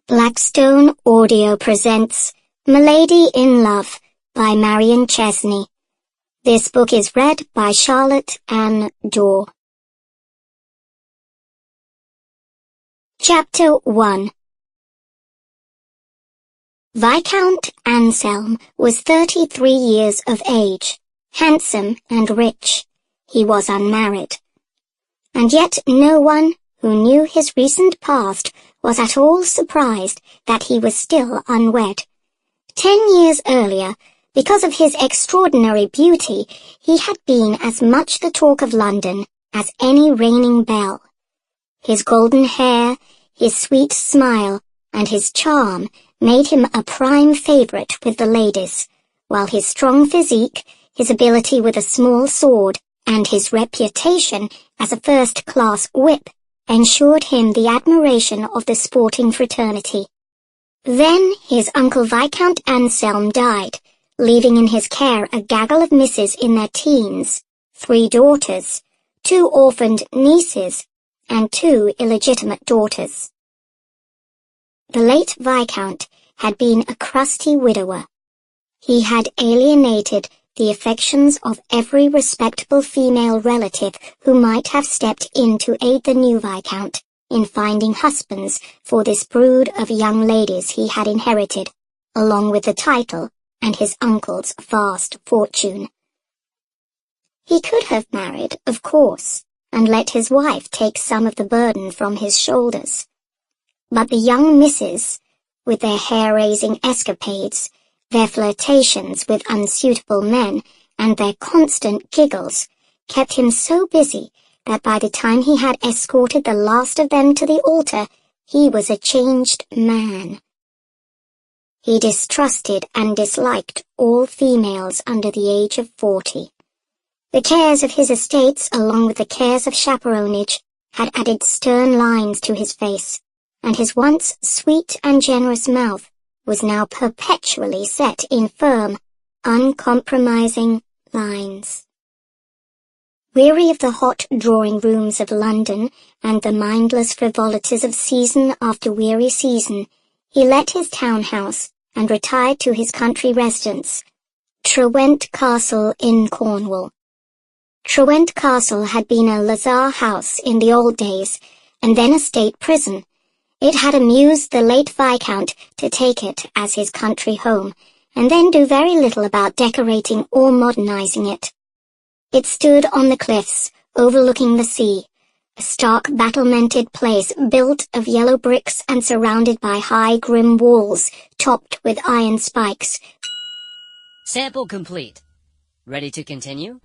Blackstone Audio presents Milady in Love by Marion Chesney. This book is read by Charlotte Ann Dore. Chapter 1. Viscount Anselm was 33 years of age, handsome and rich. He was unmarried. And yet no one who knew his recent past was at all surprised that he was still unwed. 10 years earlier, because of his extraordinary beauty, he had been as much the talk of London as any reigning belle. His golden hair, his sweet smile, and his charm made him a prime favourite with the ladies, while his strong physique, his ability with a small sword, and his reputation as a first-class whip ensured him the admiration of the sporting fraternity. Then his uncle Viscount Anselm died, leaving in his care a gaggle of misses in their teens, 3 daughters, 2 orphaned nieces, and 2 illegitimate daughters. The late Viscount had been a crusty widower. He had alienated the affections of every respectable female relative who might have stepped in to aid the new Viscount in finding husbands for this brood of young ladies he had inherited, along with the title and his uncle's vast fortune. He could have married, of course, and let his wife take some of the burden from his shoulders. But the young misses, with their hair-raising escapades, their flirtations with unsuitable men, and their constant giggles, kept him so busy that by the time he had escorted the last of them to the altar, he was a changed man. He distrusted and disliked all females under the age of 40. The cares of his estates, along with the cares of chaperonage, had added stern lines to his face, and his once sweet and generous mouth was now perpetually set in firm, uncompromising lines. Weary of the hot drawing-rooms of London and the mindless frivolities of season after weary season, he let his town-house and retired to his country residence, Trewent Castle in Cornwall. Trewent Castle had been a lazar house in the old days, and then a state prison. It had amused the late Viscount to take it as his country home, and then do very little about decorating or modernizing it. It stood on the cliffs, overlooking the sea, a stark battlemented place built of yellow bricks and surrounded by high grim walls, topped with iron spikes. Sample complete. Ready to continue?